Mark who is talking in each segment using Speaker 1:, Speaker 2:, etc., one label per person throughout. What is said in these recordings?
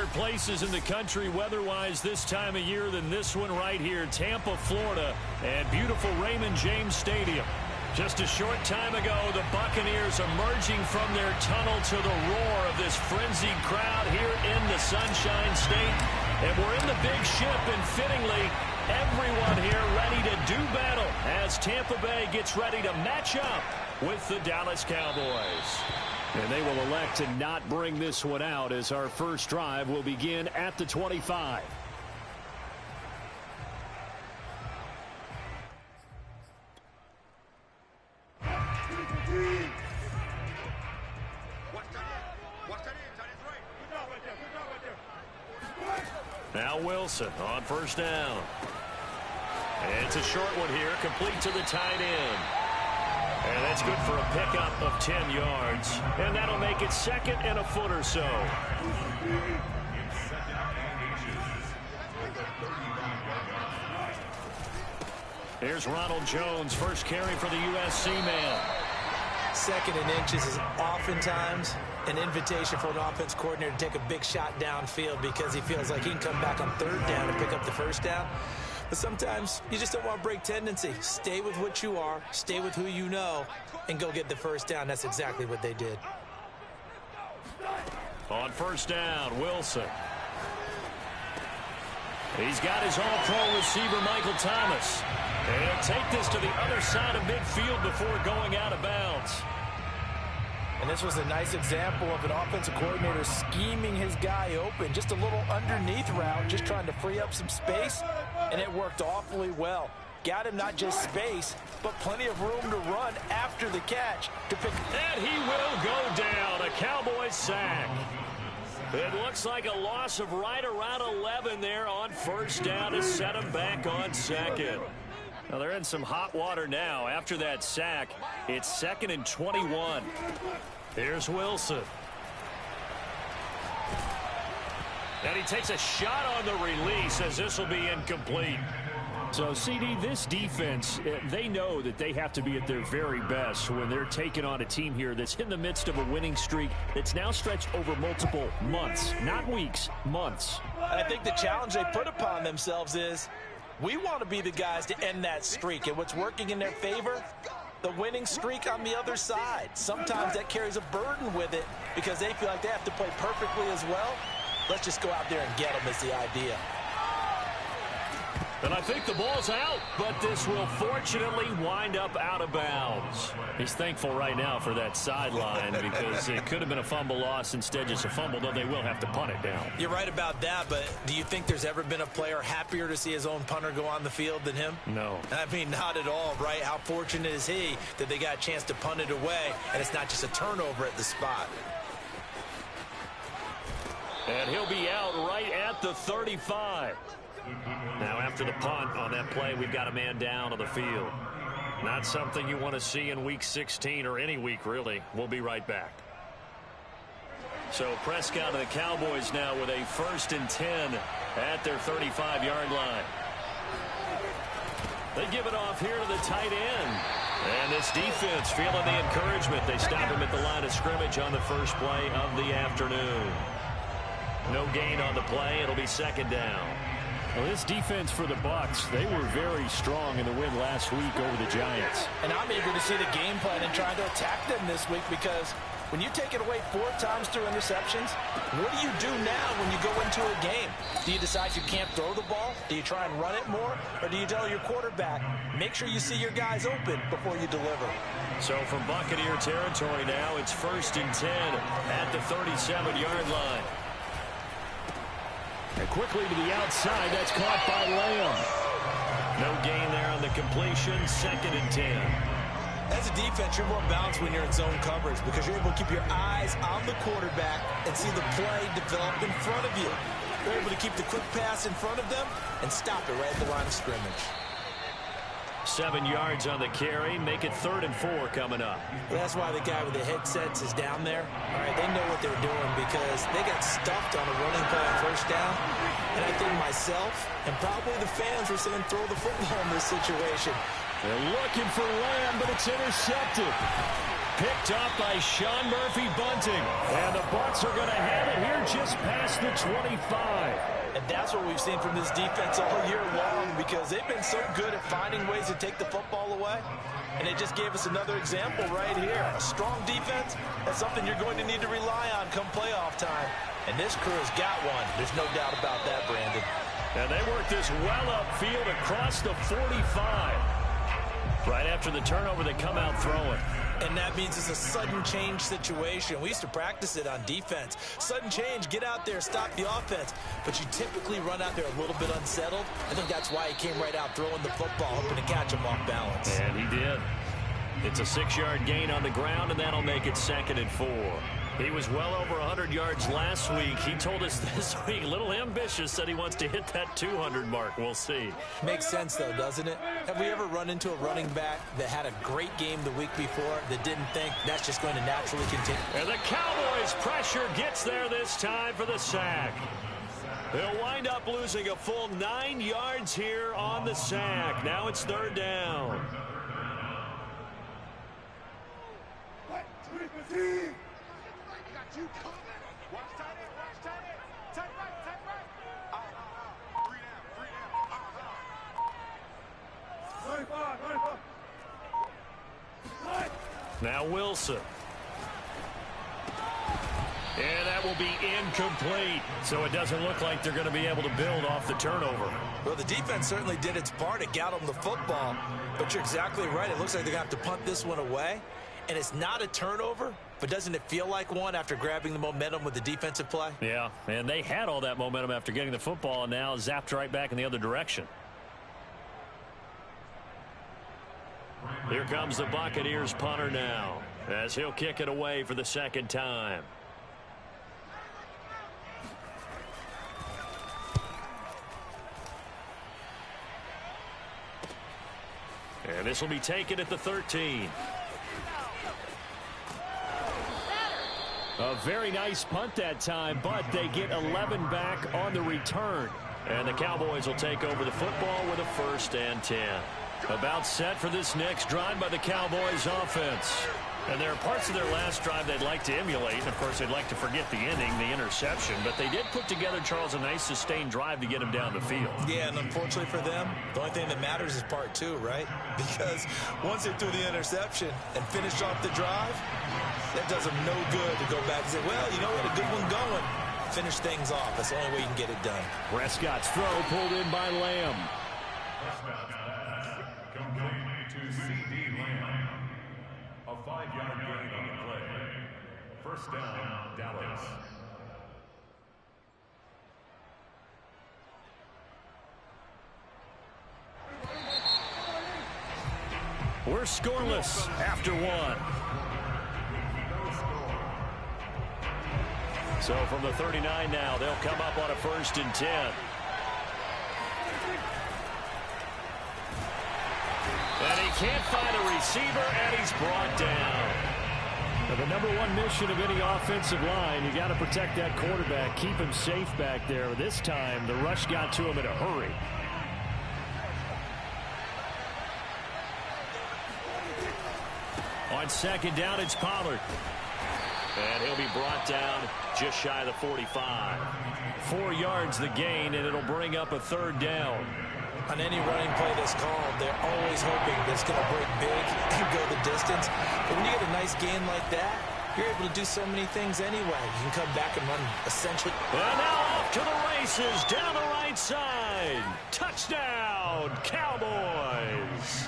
Speaker 1: better places in the country weather-wise this time of year than this one right here, Tampa, Florida, and beautiful Raymond James Stadium. Just a short time ago, the Buccaneers emerging from their tunnel to the roar of this frenzied crowd here in the Sunshine State. And we're in the big ship, and fittingly, everyone here ready to do battle as Tampa Bay gets ready to match up with the Dallas Cowboys. And they will elect to not bring this one out as our first drive will begin at the 25. Now Wilson on first down. And it's a short one here, complete to the tight end. And that's good for a pickup of 10 yards. And that'll make it second and a foot or so. Here's Ronald Jones, first carry for the USC man.
Speaker 2: Second and inches is oftentimes an invitation for an offense coordinator to take a big shot downfield because he feels like he can come back on third down and pick up the first down. But sometimes you just don't want to break tendency. Stay with what you are, stay with who you know, and go get the first down. That's exactly what they did.
Speaker 1: On first down, Wilson. He's got his all-pro receiver, Michael Thomas. And he'll take this to the other side of midfield before going out of bounds.
Speaker 2: And this was a nice example of an offensive coordinator scheming his guy open. Just a little underneath route, just trying to free up some space, and it worked awfully well. Got him not just space, but plenty of room to run after the catch to pick.
Speaker 1: And he will go down. A Cowboys sack. It looks like a loss of right around 11 there on first down to set him back on second. Now they're in some hot water now. After that sack, it's 2nd and 21. Here's Wilson. And he takes a shot on the release as this will be incomplete. So, CD, this defense, they know that they have to be at their very best when they're taking on a team here that's in the midst of a winning streak that's now stretched over multiple months, not weeks, months.
Speaker 2: And I think the challenge they put upon themselves is we want to be the guys to end that streak. And what's working in their favor? The winning streak on the other side. Sometimes that carries a burden with it because they feel like they have to play perfectly as well. Let's just go out there and get them is the idea.
Speaker 1: And I think the ball's out, but this will fortunately wind up out of bounds. He's thankful right now for that sideline because it could have been a fumble loss, instead just a fumble, though they will have to punt it down.
Speaker 2: You're right about that, but do you think there's ever been a player happier to see his own punter go on the field than him?
Speaker 1: No.
Speaker 2: I mean, not at all, right? How fortunate is he that they got a chance to punt it away, and it's not just a turnover at the spot.
Speaker 1: And he'll be out right at the 35. Now after the punt on that play, we've got a man down on the field. Not something you want to see in Week 16 or any week, really. We'll be right back. So Prescott and the Cowboys now with a 1st and 10 at their 35-yard line. They give it off here to the tight end. And this defense feeling the encouragement. They stop him at the line of scrimmage on the first play of the afternoon. No gain on the play. It'll be 2nd down. Well, this defense for the Bucs, they were very strong in the win last week over the Giants.
Speaker 2: And I'm eager to see the game plan and trying to attack them this week because when you take it away 4 times through interceptions, what do you do now when you go into a game? Do you decide you can't throw the ball? Do you try and run it more? Or do you tell your quarterback, make sure you see your guys open before you deliver?
Speaker 1: So from Buccaneer territory now, it's 1st and 10 at the 37-yard line. And quickly to the outside, that's caught by Lamb. No gain there on the completion, 2nd and 10.
Speaker 2: As a defense, you're more balanced when you're in zone coverage because you're able to keep your eyes on the quarterback and see the play develop in front of you. You're able to keep the quick pass in front of them and stop it right at the line of scrimmage.
Speaker 1: 7 yards on the carry, make it 3rd and 4 coming up.
Speaker 2: Well, that's why the guy with the headsets is down there. All right, they know what they're doing because they got stuffed on a running play on first down. And I think myself and probably the fans were saying throw the football in this situation.
Speaker 1: They're looking for Lamb, but it's intercepted. picked off by Sean Murphy-Bunting. And the Bucs are going to have it here just past the 25.
Speaker 2: And that's what we've seen from this defense all year long, because they've been so good at finding ways to take the football away. And they just gave us another example right here. A strong defense, that's something you're going to need to rely on come playoff time. And this crew has got one. There's no doubt about that, Brandon.
Speaker 1: And they work this well upfield across the 45. Right after the turnover, they come out throwing.
Speaker 2: And that means it's a sudden change situation. We used to practice it on defense. Sudden change, get out there, stop the offense. But you typically run out there a little bit unsettled. I think that's why he came right out throwing the football, hoping to catch him off balance.
Speaker 1: And he did. It's a 6-yard gain on the ground, and that'll make it 2nd and 4. He was well over 100 yards last week. He told us this week, a little ambitious, said he wants to hit that 200 mark. We'll see.
Speaker 2: Makes sense, though, doesn't it? Have we ever run into a running back that had a great game the week before that didn't think that's just going to naturally continue?
Speaker 1: And the Cowboys' pressure gets there this time for the sack. They'll wind up losing a full 9 yards here on the sack. Now it's 3rd down. Now Wilson. And that will be incomplete. So it doesn't look like they're going to be able to build off the turnover.
Speaker 2: Well, the defense certainly did its part. It got them the football. But you're exactly right. It looks like they're going to have to punt this one away. And it's not a turnover, but doesn't it feel like one after grabbing the momentum with the defensive play?
Speaker 1: Yeah, and they had all that momentum after getting the football, and now zapped right back in the other direction. Here comes the Buccaneers punter now, as he'll kick it away for the 2nd time. And this will be taken at the 13. A very nice punt that time, but they get 11 back on the return. And the Cowboys will take over the football with a 1st and 10. About set for this next drive by the Cowboys offense. And there are parts of their last drive they'd like to emulate. And of course, they'd like to forget the ending, the interception. But they did put together, Charles, a nice sustained drive to get him down the field.
Speaker 2: Yeah, and unfortunately for them, the only thing that matters is part 2, right? Because once they threw the interception and finished off the drive, that does them no good to go back and say, well, you know what, a good one going. Finish things off. That's the only way you can get it done.
Speaker 1: Prescott's throw pulled in by Lamb.
Speaker 3: Complete to C.D. Lamb. A 5-yard gain on the play. 1st down, Dallas.
Speaker 1: We're scoreless after 1. So from the 39 now, they'll come up on a 1st and 10. And he can't find a receiver, and he's brought down. Now, the number 1 mission of any offensive line, you got to protect that quarterback, keep him safe back there. This time, the rush got to him in a hurry. On 2nd down, it's Pollard. And he'll be brought down just shy of the 45. 4 yards the gain, and it'll bring up a 3rd down.
Speaker 2: On any running play that's called, they're always hoping that it's going to break big and go the distance. But when you get a nice gain like that, you're able to do so many things anyway. You can come back and run essentially.
Speaker 1: And now off to the races, down the right side. Touchdown, Cowboys.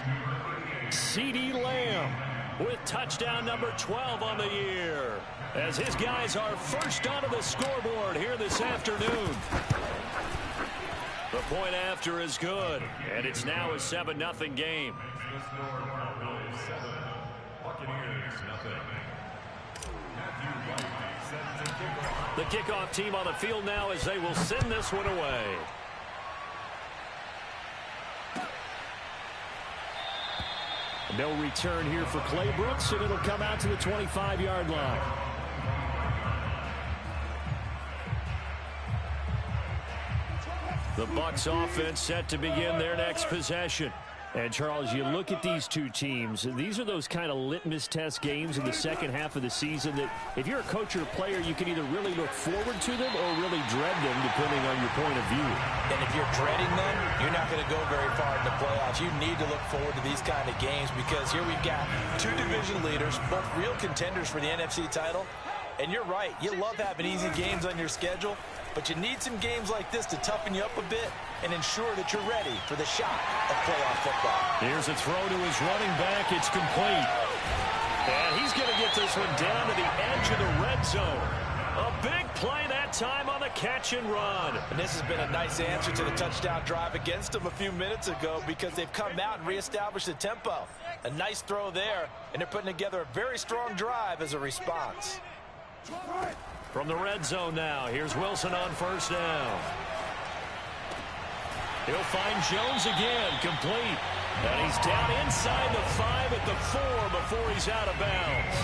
Speaker 1: C.D. Lamb with touchdown number 12 on the year, as his guys are first onto the scoreboard here this afternoon. The point after is good, and it's now a 7-0 game. The kickoff team on the field now as they will send this one away. No return here for Clay Brooks, and it'll come out to the 25-yard line. The Bucs offense set to begin their next possession. And, Charles, you look at these two teams, these are those kind of litmus test games in the second half of the season that if you're a coach or a player, you can either really look forward to them or really dread them, depending on your point of view.
Speaker 2: And if you're dreading them, you're not going to go very far in the playoffs. You need to look forward to these kind of games because here we've got two division leaders, both real contenders for the NFC title. And you're right, you love having easy games on your schedule, but you need some games like this to toughen you up a bit and ensure that you're ready for the shot of playoff football.
Speaker 1: Here's a throw to his running back. It's complete. And he's going to get this one down to the edge of the red zone. A big play that time on the catch and run.
Speaker 2: And this has been a nice answer to the touchdown drive against them a few minutes ago because they've come out and reestablished the tempo. A nice throw there, and they're putting together a very strong drive as a response.
Speaker 1: From the red zone now, here's Wilson on first down. He'll find Jones again, complete. And he's down inside the 5 at the 4 before he's out of bounds.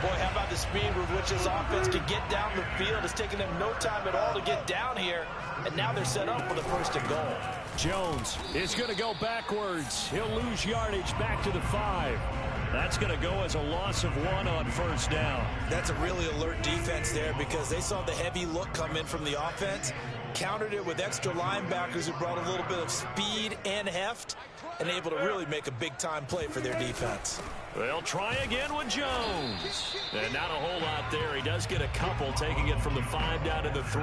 Speaker 2: Boy, how about the speed with which this offense can get down the field? It's taken them no time at all to get down here, and now they're set up for the first and goal.
Speaker 1: Jones is going to go backwards. He'll lose yardage back to the 5. That's going to go as a loss of 1 on first down.
Speaker 2: That's a really alert defense there because they saw the heavy look come in from the offense, countered it with extra linebackers who brought a little bit of speed and heft, and able to really make a big-time play for their defense.
Speaker 1: They'll try again with Jones. And not a whole lot there. He does get a couple, taking it from the 5 down to the 3.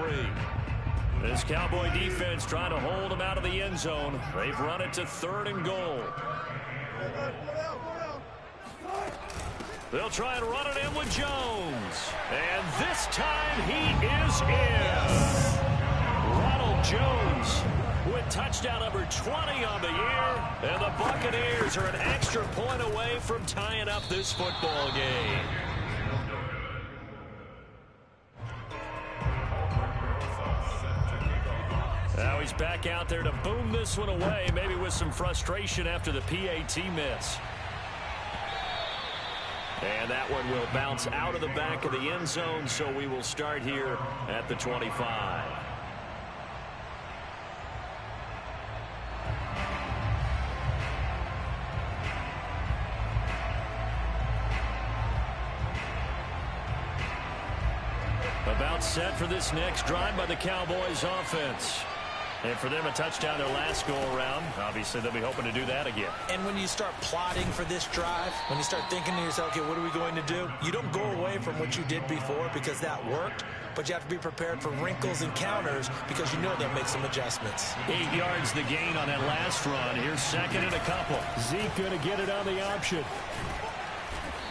Speaker 1: This Cowboy defense trying to hold him out of the end zone. They've run it to 3rd and goal. They'll try and run it in with Jones. And this time he is in. Ronald Jones with touchdown number 20 on the year. And the Buccaneers are an extra point away from tying up this football game. Now he's back out there to boom this one away, maybe with some frustration after the PAT miss. And that one will bounce out of the back of the end zone, so we will start here at the 25. About set for this next drive by the Cowboys offense. And for them, a touchdown their last go-around. Obviously, they'll be hoping to do that again.
Speaker 2: And when you start plotting for this drive, when you start thinking to yourself, okay, what are we going to do? You don't go away from what you did before because that worked, but you have to be prepared for wrinkles and counters because you know they'll make some adjustments.
Speaker 1: 8 yards the gain on that last run. Here's 2nd and a couple. Zeke going to get it on the option.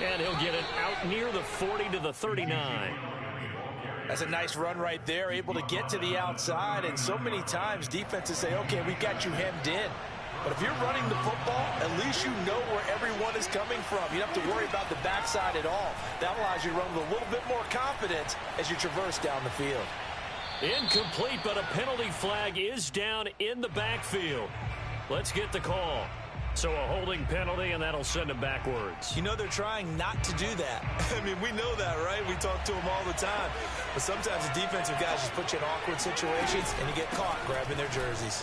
Speaker 1: And he'll get it out near the 40 to the 39.
Speaker 2: That's a nice run right there, able to get to the outside. And so many times defenses say, okay, we've got you hemmed in. But if you're running the football, at least you know where everyone is coming from. You don't have to worry about the backside at all. That allows you to run with a little bit more confidence as you traverse down the field.
Speaker 1: Incomplete, but a penalty flag is down in the backfield. Let's get the call. So a holding penalty, and that'll send him backwards.
Speaker 2: You know they're trying not to do that. I mean, we know that, right? We talk to them all the time. But sometimes the defensive guys just put you in awkward situations, and you get caught grabbing their jerseys.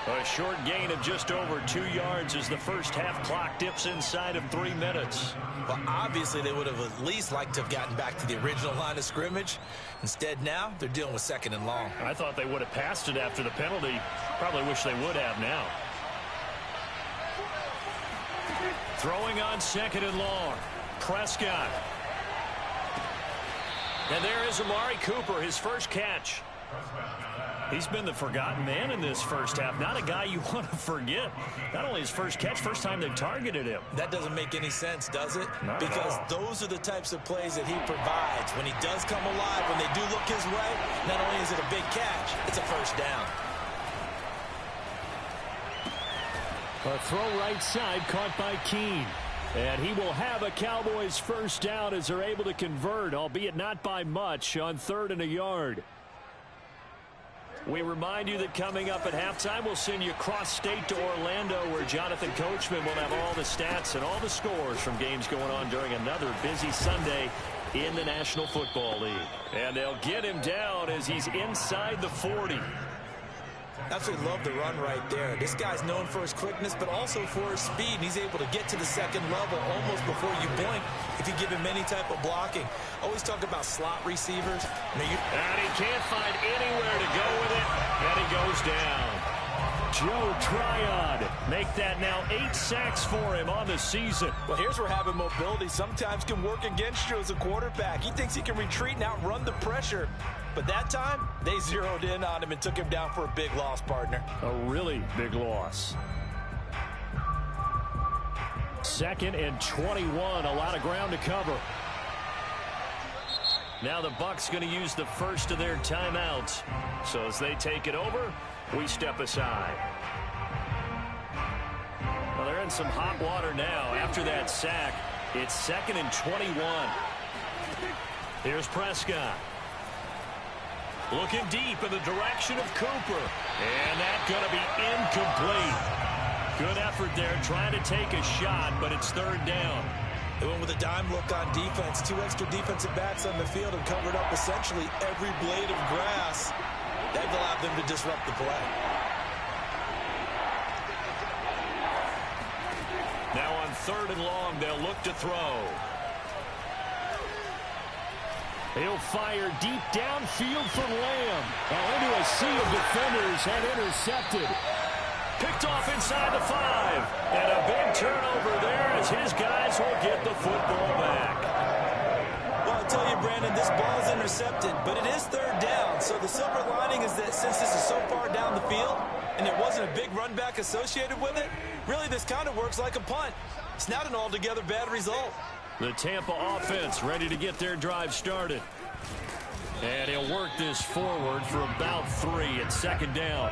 Speaker 1: A short gain of just over 2 yards as the first half clock dips inside of 3 minutes.
Speaker 2: Well, obviously they would have at least liked to have gotten back to the original line of scrimmage. Instead, now they're dealing with 2nd and long.
Speaker 1: I thought they would have passed it after the penalty. Probably wish they would have now. Throwing on 2nd and long. Prescott. And there is Amari Cooper, his first catch. He's been the forgotten man in this first half. Not a guy you want to forget. Not only his first catch, first time they've targeted him.
Speaker 2: That doesn't make any sense, does it?
Speaker 1: Not
Speaker 2: because those are the types of plays that he provides. When he does come alive, when they do look his way, not only is it a big catch, it's a first down.
Speaker 1: A throw right side caught by Keene. And he will have a Cowboys first down as they're able to convert, albeit not by much, on 3rd and a yard. We remind you that coming up at halftime, we'll send you cross-state to Orlando, where Jonathan Coachman will have all the stats and all the scores from games going on during another busy Sunday in the National Football League. And they'll get him down as he's inside the 40.
Speaker 2: Absolutely love the run right there. This guy's known for his quickness, but also for his speed. He's able to get to the second level almost before you blink if you give him any type of blocking. Always talk about slot receivers.
Speaker 1: And he can't find anywhere to go with it, and he goes down. Joe Tryon make that now 8 sacks for him on the season.
Speaker 2: Well, here's where having mobility sometimes can work against you as a quarterback. He thinks he can retreat and outrun the pressure. But that time, they zeroed in on him and took him down for a big loss, partner.
Speaker 1: A really big loss. 2nd and 21, a lot of ground to cover. Now the Bucs going to use the first of their timeouts. So as they take it over, we step aside. Well, they're in some hot water now after that sack. It's 2nd and 21. Here's Prescott. Looking deep in the direction of Cooper. And that's going to be incomplete. Good effort there trying to take a shot, but it's 3rd down.
Speaker 2: They went with a dime look on defense. 2 extra defensive backs on the field and covered up essentially every blade of grass. They've allowed them to disrupt the play.
Speaker 1: Now on 3rd and long, they'll look to throw. He'll fire deep downfield for Lamb. Into a sea of defenders and intercepted. Picked off inside the 5. And a big turnover there as his guys will get the football back.
Speaker 2: Well, I tell you, Brandon, this ball is intercepted, but it is 3rd down. So the silver lining is that since this is so far down the field and there wasn't a big run back associated with it, really this kind of works like a punt. It's not an altogether bad result.
Speaker 1: The Tampa offense ready to get their drive started. And he'll work this forward for about 3 at 2nd down.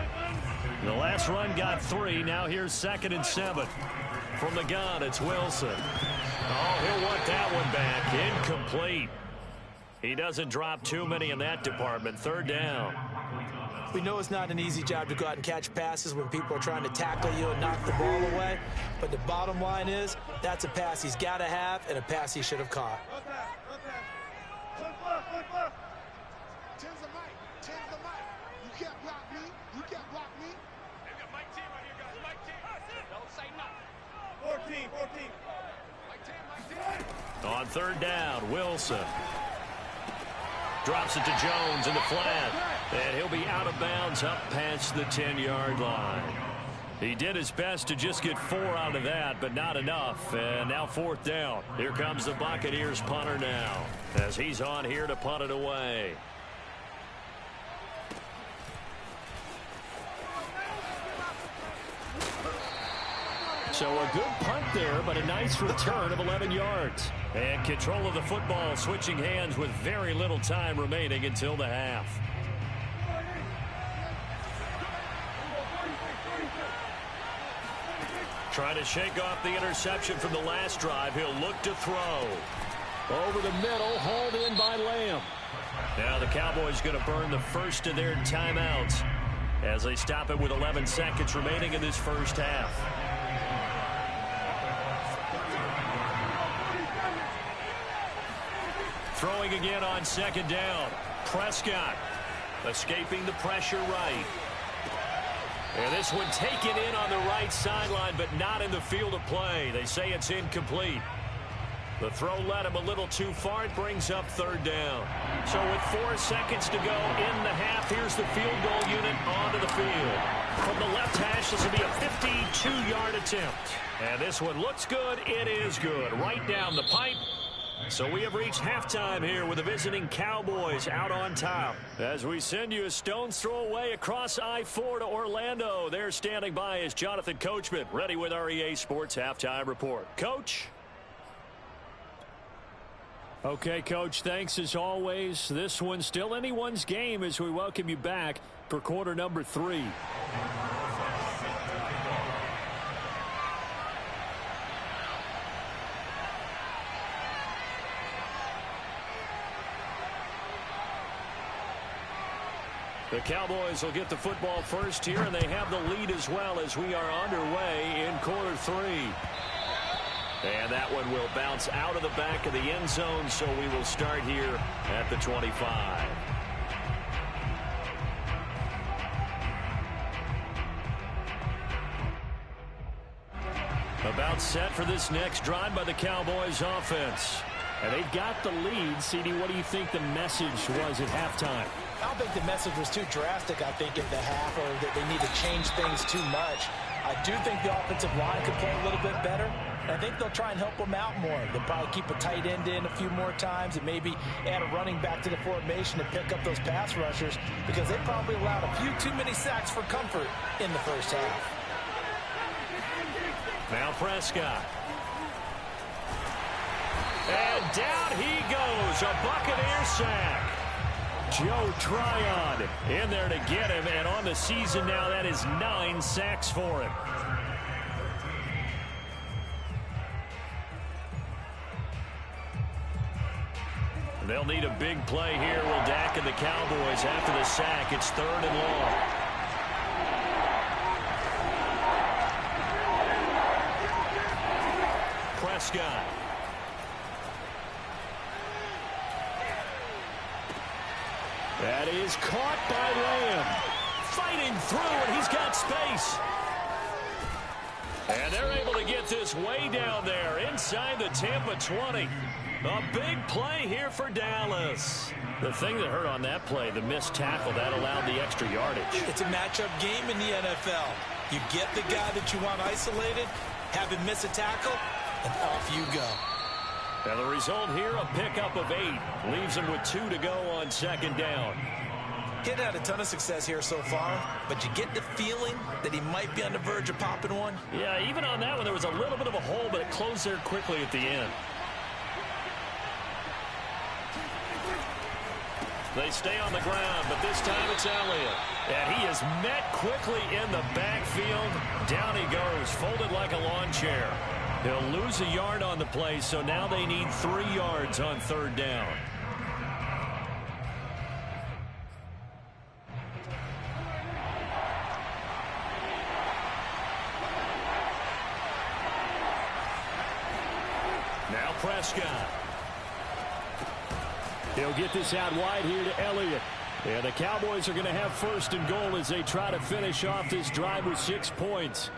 Speaker 1: The last run got 3. Now here's 2nd and 7. From the gun, it's Wilson. Oh, he'll want that one back. Incomplete. He doesn't drop too many in that department. 3rd down.
Speaker 2: We know it's not an easy job to go out and catch passes when people are trying to tackle you and knock the ball away. But the bottom line is, that's a pass he's got to have and a pass he should have caught.
Speaker 4: You can't block me. You can't block me. They've got Mike Team right here, guys. Mike Team. Don't say nothing. 14. Mike Team.
Speaker 1: On 3rd down, Wilson. Drops it to Jones in the flat. And he'll be out of bounds up past the 10-yard line. He did his best to just get 4 out of that, but not enough. And now 4th down. Here comes the Buccaneers punter now, as he's on here to punt it away. So a good punt there, but a nice return of 11 yards. And control of the football switching hands with very little time remaining until the half. Trying to shake off the interception from the last drive. He'll look to throw. Over the middle, hauled in by Lamb. Now the Cowboys going to burn the first of their timeouts as they stop it with 11 seconds remaining in this first half. Throwing again on 2nd down. Prescott escaping the pressure right. And this one taken in on the right sideline, but not in the field of play. They say it's incomplete. The throw led him a little too far. It brings up 3rd down. So with 4 seconds to go in the half, here's the field goal unit onto the field. From the left hash, this will be a 52-yard attempt. And this one looks good. It is good. Right down the pipe. So we have reached halftime here with the visiting Cowboys out on top. As we send you a stone's throw away across I-4 to Orlando. There standing by is Jonathan Coachman, ready with our EA Sports Halftime Report. Coach? Okay, Coach, thanks as always. This one's still anyone's game as we welcome you back for quarter number 3. The Cowboys will get the football first here, and they have the lead as well as we are underway in quarter 3. And that one will bounce out of the back of the end zone, so we will start here at the 25. About set for this next drive by the Cowboys offense. And they've got the lead. CD, what do you think the message was at halftime?
Speaker 2: I don't think the message was too drastic, I think, at the half, or that they need to change things too much. I do think the offensive line could play a little bit better. And I think they'll try and help them out more. They'll probably keep a tight end in a few more times and maybe add a running back to the formation and pick up those pass rushers, because they probably allowed a few too many sacks for comfort in the first half.
Speaker 1: Now Prescott. And down he goes. A Buccaneer sack. Joe Tryon in there to get him. And on the season now, that is 9 sacks for him. They'll need a big play here. Will Dak and the Cowboys after the sack. It's 3rd and long. Prescott. That is caught by Lamb. Fighting through, and he's got space. And they're able to get this way down there inside the Tampa 20. A big play here for Dallas. The thing that hurt on that play, the missed tackle, that allowed the extra yardage.
Speaker 2: It's a matchup game in the NFL. You get the guy that you want isolated, have him miss a tackle, and off you go.
Speaker 1: And the result here, a pickup of 8. Leaves him with 2 to go on 2nd down.
Speaker 2: He hadn't had a ton of success here so far, but you get the feeling that he might be on the verge of popping one.
Speaker 1: Yeah, even on that one, there was a little bit of a hole, but it closed there quickly at the end. They stay on the ground, but this time it's Elliott. And he is met quickly in the backfield. Down he goes, folded like a lawn chair. He'll lose a yard on the play, so now they need 3 yards on 3rd down. Now Prescott. He'll get this out wide here to Elliott. And the Cowboys are going to have 1st and goal as they try to finish off this drive with 6 points.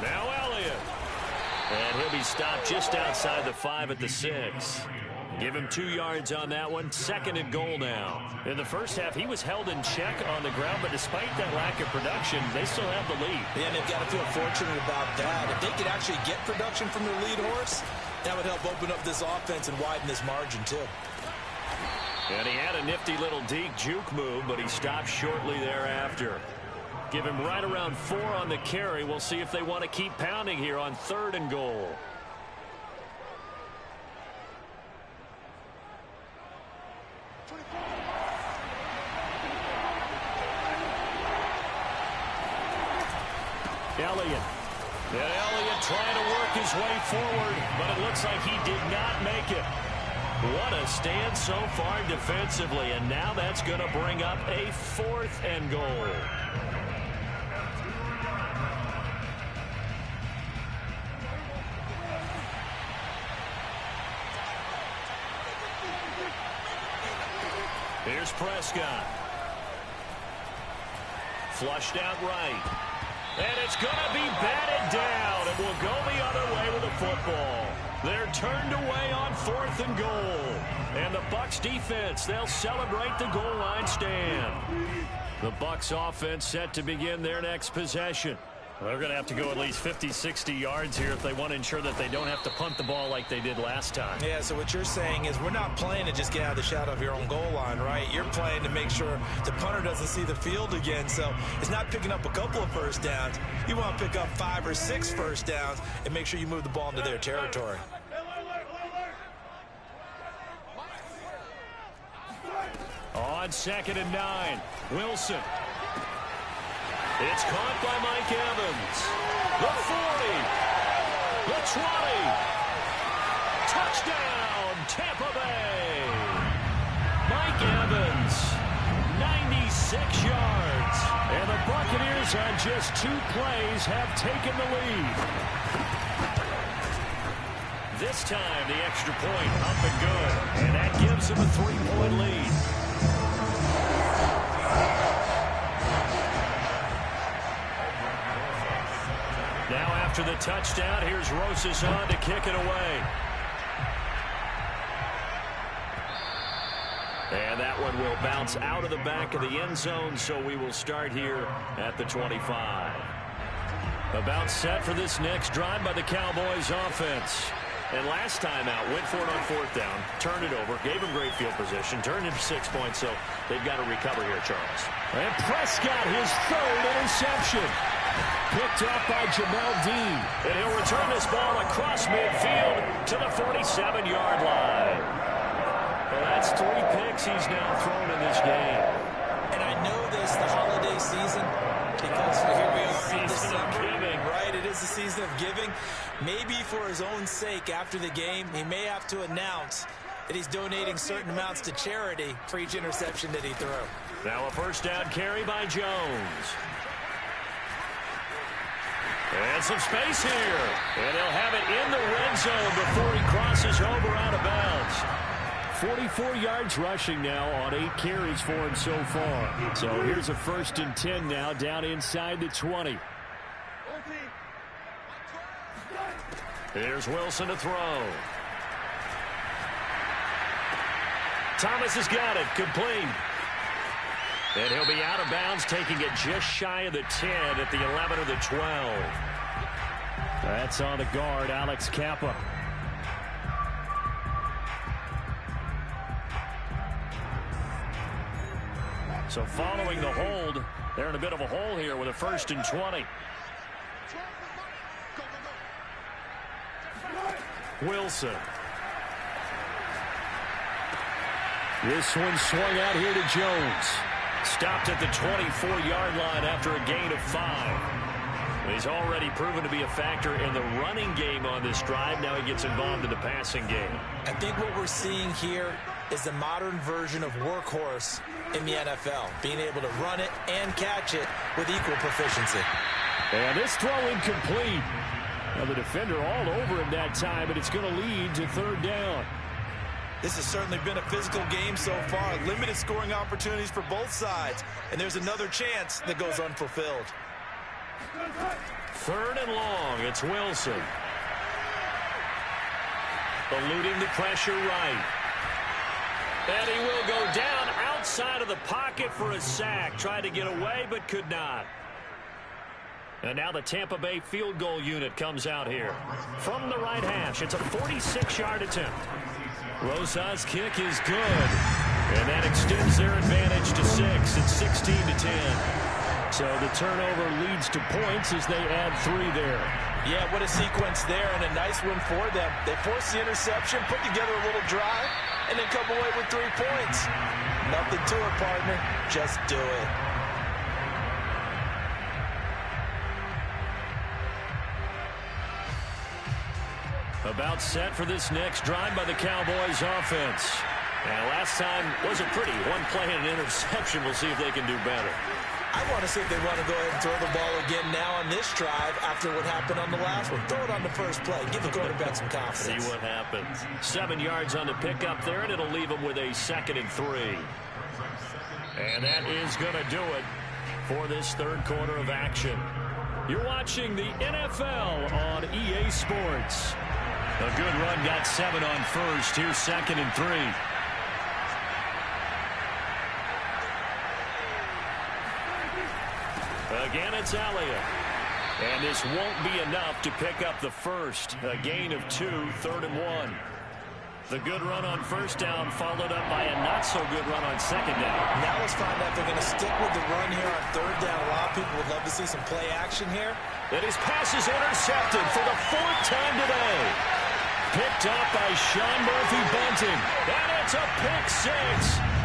Speaker 1: Now Elliott. And he'll be stopped just outside the 5 at the 6. Give him 2 yards on that one. 2nd and goal now. In the first half, he was held in check on the ground, but despite that lack of production, they still have the lead.
Speaker 2: Yeah, and they've got to feel fortunate about that. If they could actually get production from their lead horse, that would help open up this offense and widen this margin, too.
Speaker 1: And he had a nifty little deke juke move, but he stopped shortly thereafter. Give him right around 4 on the carry. We'll see if they want to keep pounding here on 3rd and goal. Elliott. And Elliott trying to work his way forward, but it looks like he did not make it. What a stand so far defensively, and now that's going to bring up a 4th and goal. Here's Prescott. Flushed out right. And it's going to be batted down, and will go the other way with the football. They're turned away on 4th and goal. And the Bucs defense, they'll celebrate the goal line stand. The Bucs offense set to begin their next possession. They're going to have to go at least 50, 60 yards here if they want to ensure that they don't have to punt the ball like they did last time.
Speaker 2: Yeah, so what you're saying is we're not playing to just get out of the shadow of your own goal line, right? You're playing to make sure the punter doesn't see the field again. So it's not picking up a couple of first downs. You want to pick up 5 or 6 first downs and make sure you move the ball into their territory.
Speaker 1: On 2nd and 9, Wilson. It's caught by Mike Evans. The 40. The 20. Touchdown, Tampa Bay. Mike Evans, 96 yards. And the Buccaneers on just 2 plays have taken the lead. This time the extra point up and good. And that gives them a 3-point lead. a touchdown. Here's Rosas on to kick it away. And that one will bounce out of the back of the end zone, so we will start here at the 25. About set for this next drive by the Cowboys offense. And last time out, went for it on 4th down, turned it over, gave him great field position, turned it to 6 points, so they've got to recover here, Charles.
Speaker 5: And Prescott, his 3rd interception. Picked up by Jamel Dean.
Speaker 1: And he'll return this ball across midfield to the 47-yard line. Well, that's 3 picks he's now thrown in this game.
Speaker 2: And I know this, the holiday season, because here we are in December. Right, it is the season of giving. Maybe for his own sake after the game, he may have to announce that he's donating certain amounts to charity for each interception that he threw.
Speaker 1: Now a 1st down carry by Jones. And some space here. And he'll have it in the red zone before he crosses over out of bounds.
Speaker 5: 44 yards rushing now on 8 carries for him so far. So here's a 1st and 10 now down inside the 20.
Speaker 1: Here's Wilson to throw. Thomas has got it. Complete. And he'll be out of bounds, taking it just shy of the 10 at the 11 or the 12.
Speaker 5: That's on the guard, Alex Kappa.
Speaker 1: So following the hold, they're in a bit of a hole here with a 1st and 20. Wilson.
Speaker 5: This one swung out here to Jones.
Speaker 1: Stopped at the 24-yard line after a gain of 5. He's already proven to be a factor in the running game on this drive. Now he gets involved in the passing game.
Speaker 2: I think what we're seeing here is the modern version of workhorse in the NFL, being able to run it and catch it with equal proficiency.
Speaker 5: And this throw incomplete. Now the defender all over him that time, but it's going to lead to 3rd down.
Speaker 6: This has certainly been a physical game so far. Limited scoring opportunities for both sides. And there's another chance that goes unfulfilled.
Speaker 1: 3rd and long. It's Wilson. Eluding the pressure right. And he will go down outside of the pocket for a sack. Tried to get away, but could not. And now the Tampa Bay field goal unit comes out here. From the right hash, it's a 46-yard attempt. Rosas' kick is good. And that extends their advantage to 6. It's 16-10. So the turnover leads to points as they add 3 there.
Speaker 2: Yeah, what a sequence there, and a nice one for them. They force the interception, put together a little drive, and then come away with 3 points. Nothing to it, partner. Just do it.
Speaker 1: About set for this next drive by the Cowboys offense. And last time was a pretty one play and an interception. We'll see if they can do better.
Speaker 2: I want to see if they want to go ahead and throw the ball again now on this drive after what happened on the last one. Throw it on the first play. Give the quarterback some confidence.
Speaker 1: See what happens. 7 yards on the pickup there, and it'll leave them with a 2nd and 3. And that is going to do it for this 3rd quarter of action. You're watching the NFL on EA Sports. A good run, got 7 on first. Here's 2nd and 3. Again, it's Elliott. And this won't be enough to pick up the first. A gain of 2, 3rd and 1. The good run on 1st down followed up by a not-so-good run on 2nd down.
Speaker 2: Now let's find out if they're going to stick with the run here on 3rd down. A lot of people would love to see some play action here.
Speaker 1: And his pass is intercepted for the 4th time today. Picked up by Sean Murphy-Bunting. And it's a pick 6.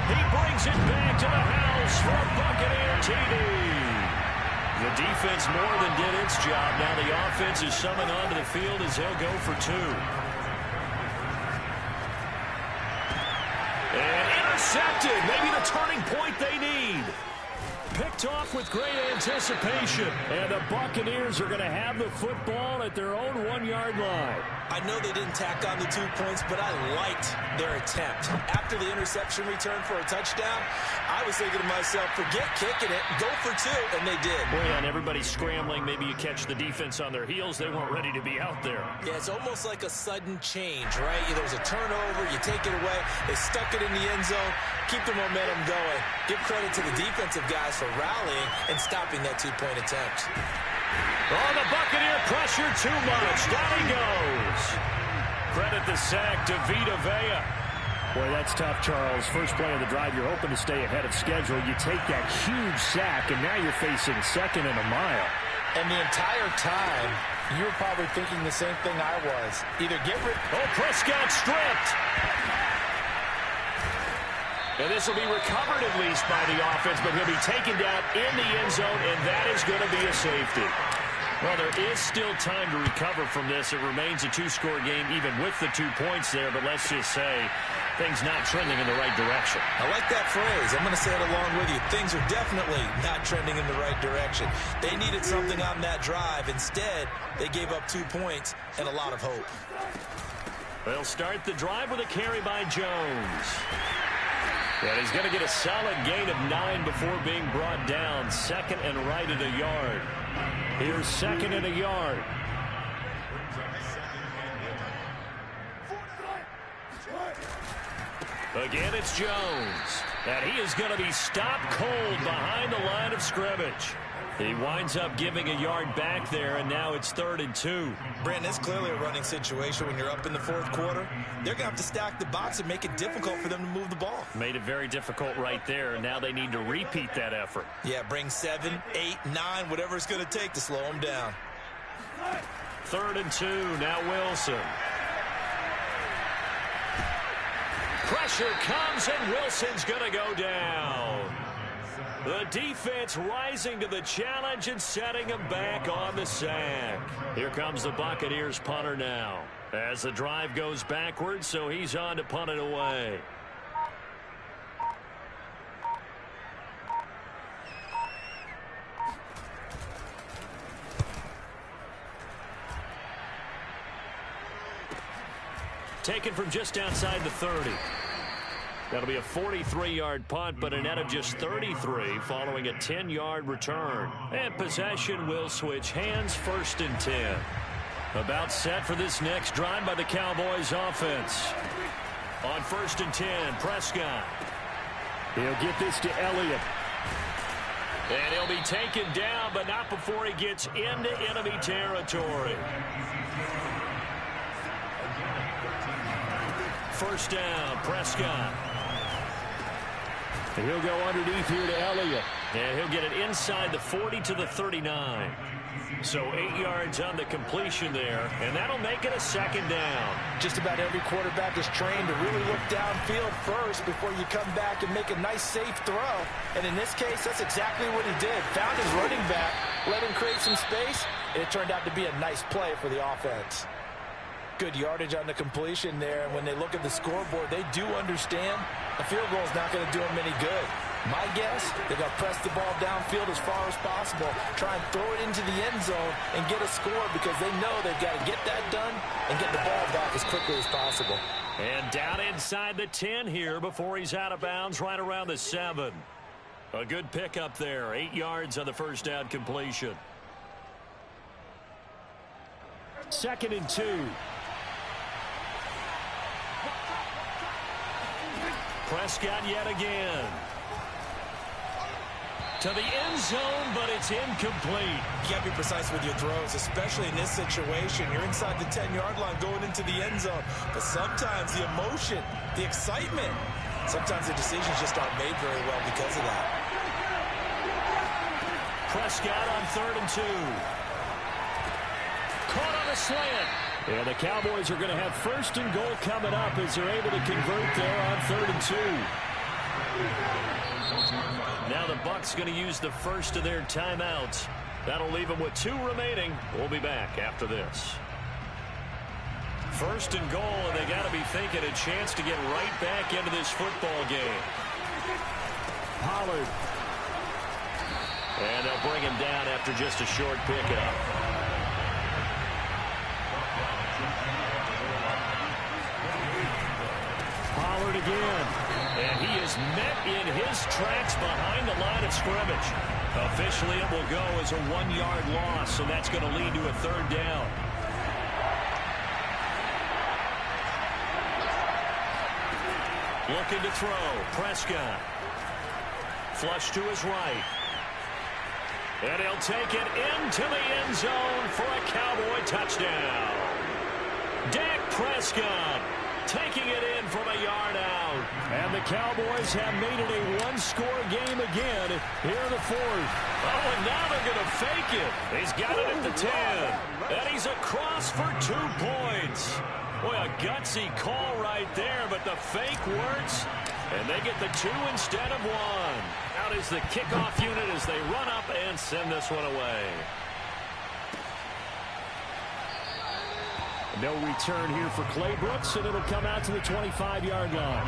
Speaker 1: He brings it back to the house for a Buccaneer TD. The defense more than did its job. Now the offense is summoned onto the field as they'll go for 2. And intercepted. Maybe the turning point they need. Picked
Speaker 5: Kicked off with great anticipation. And the Buccaneers are going to have the football at their own 1-yard line.
Speaker 2: I know they didn't tack on the 2 points, but I liked their attempt. After the interception return for a touchdown, I was thinking to myself, forget kicking it, go for 2, and they did.
Speaker 1: Well, yeah, and everybody's scrambling. Maybe you catch the defense on their heels. They weren't ready to be out there.
Speaker 2: Yeah, it's almost like a sudden change, right? There's a turnover, you take it away, they stuck it in the end zone, keep the momentum going. Give credit to the defensive guys for rallying and stopping that 2-point attempt.
Speaker 1: Oh, the Buccaneer pressure too much. Down he goes. Credit the sack to Vita Vea.
Speaker 5: Boy, that's tough, Charles. First play of the drive, you're hoping to stay ahead of schedule. You take that huge sack, and now you're facing 2nd and a mile.
Speaker 2: And the entire time, you were probably thinking the same thing I was. Either get rid...
Speaker 1: Oh, Prescott stripped. And this will be recovered at least by the offense, but he'll be taken down in the end zone, and that is going to be a safety. Well, there is still time to recover from this. It remains a 2-score game even with the 2 points there, but let's just say things not trending in the right direction.
Speaker 2: I like that phrase. I'm going to say it along with you. Things are definitely not trending in the right direction. They needed something on that drive. Instead, they gave up 2 points and a lot of hope.
Speaker 1: They'll start the drive with a carry by Jones. And he's going to get a solid gain of 9 before being brought down. 2nd and right at a yard. Here's 2nd and a yard. Again, it's Jones. And he is going to be stopped cold behind the line of scrimmage. He winds up giving a yard back there, and now it's 3rd and 2.
Speaker 2: Brandon, it's clearly a running situation when you're up in the 4th quarter. They're going to have to stack the box and make it difficult for them to move the ball.
Speaker 1: Made it very difficult right there, and now they need to repeat that effort.
Speaker 2: Yeah, bring 7, 8, 9, whatever it's going to take to slow them down.
Speaker 1: 3rd and 2, now Wilson. Pressure comes, and Wilson's going to go down. The defense rising to the challenge and setting him back on the sack. Here comes the Buccaneers punter now. As the drive goes backwards, so he's on to punt it away. Taken from just outside the 30. That'll be a 43-yard punt, but a net of just 33 following a 10-yard return. And possession will switch hands, 1st and 10. About set for this next drive by the Cowboys offense. On 1st and 10, Prescott.
Speaker 5: He'll get this to Elliott.
Speaker 1: And he'll be taken down, but not before he gets into enemy territory. 1st down, Prescott.
Speaker 5: And he'll go underneath here to Elliott.
Speaker 1: And he'll get it inside the 40 to the 39. So 8 yards on the completion there, and that'll make it a 2nd down.
Speaker 2: Just about every quarterback is trained to really look downfield first before you come back and make a nice, safe throw. And in this case, that's exactly what he did. Found his running back, let him create some space, and it turned out to be a nice play for the offense. Good yardage on the completion there, and when they look at the scoreboard, they do understand a field goal is not going to do them any good. My guess, they're going to press the ball downfield as far as possible, try and throw it into the end zone and get a score because they know they've got to get that done and get the ball back as quickly as possible.
Speaker 1: And down inside the 10 here before he's out of bounds right around the 7. A good pickup there, 8 yards on the 1st down completion.
Speaker 5: 2nd and 2.
Speaker 1: Prescott yet again. To the end zone, but it's incomplete.
Speaker 2: You can't be precise with your throws, especially in this situation. You're inside the 10-yard line going into the end zone. But sometimes the emotion, the excitement, sometimes the decisions just aren't made very well because of that.
Speaker 1: Prescott on 3rd and 2. Caught on a slant.
Speaker 5: Yeah, the Cowboys are going to have 1st and goal coming up as they're able to convert there on 3rd and 2.
Speaker 1: Now the Bucs going to use the first of their timeouts. That'll leave them with 2 remaining. We'll be back after this. 1st and goal, and they got to be thinking a chance to get right back into this football game.
Speaker 5: Pollard.
Speaker 1: And they'll bring him down after just a short pickup. Pollard again. And he is met in his tracks behind the line of scrimmage. Officially, it will go as a 1-yard loss, so that's going to lead to a third down. Looking to throw. Prescott. Flush to his right. And he'll take it into the end zone for a Cowboy touchdown. Dak Prescott taking it in from a yard out. And the Cowboys have made it a one-score game again here in the fourth. Oh, and now they're going to fake it. He's got it at the 10. And he's across for 2 points. Boy, a gutsy call right there, but the fake works. And they get the 2 instead of 1. Out is the kickoff unit as they run up and send this one away. No return here for Clay Brooks, and it'll come out to the 25-yard line.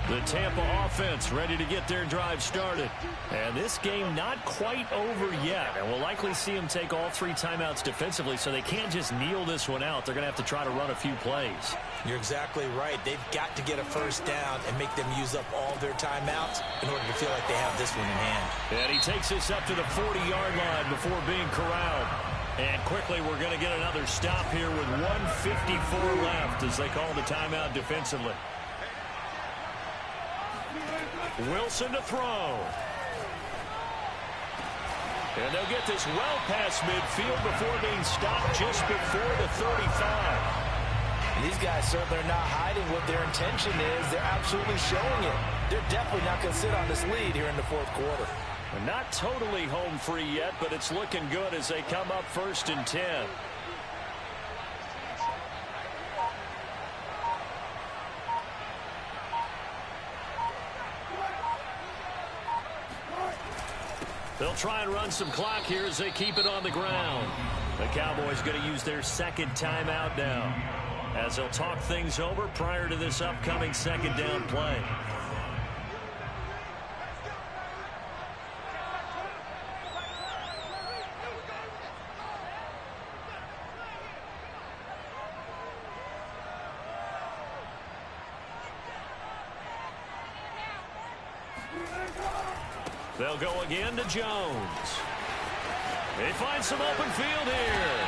Speaker 1: The Tampa offense ready to get their drive started. And this game not quite over yet. And we'll likely see them take all 3 timeouts defensively, so they can't just kneel this one out. They're going to have to try to run a few plays.
Speaker 2: You're exactly right. They've got to get a first down and make them use up all their timeouts in order to feel like they have this one in hand.
Speaker 1: And he takes this up to the 40-yard line before being corralled. And quickly, we're going to get another stop here with 1:54 left as they call the timeout defensively. Wilson to throw. And they'll get this well past midfield before being stopped just before the 35.
Speaker 2: These guys certainly are not hiding what their intention is. They're absolutely showing it. They're definitely not going to sit on this lead here in the fourth quarter.
Speaker 1: They're not totally home free yet, but it's looking good as they come up 1st and 10. They'll try and run some clock here as they keep it on the ground. The Cowboys going to use their 2nd timeout now as they'll talk things over prior to this upcoming 2nd down play. They'll go again to Jones. They find some open field here.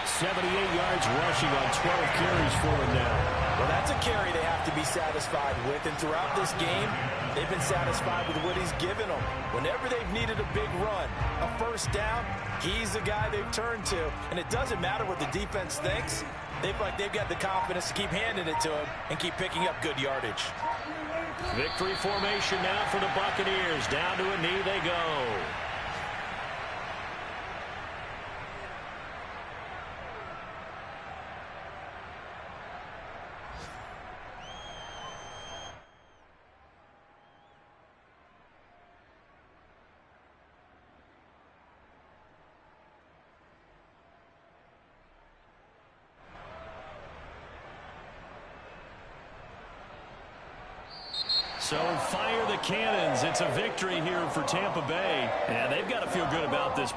Speaker 1: 78 yards rushing on 12 carries for him now.
Speaker 2: Well, that's a carry they have to be satisfied with. And throughout this game, they've been satisfied with what he's given them. Whenever they've needed a big run, a first down, he's the guy they've turned to. And it doesn't matter what the defense thinks. They've got the confidence to keep handing it to him and keep picking up good yardage.
Speaker 1: Victory formation now for the Buccaneers. Down to a knee they go. So fire the cannons. It's a victory here for Tampa Bay. And they've got to feel good about this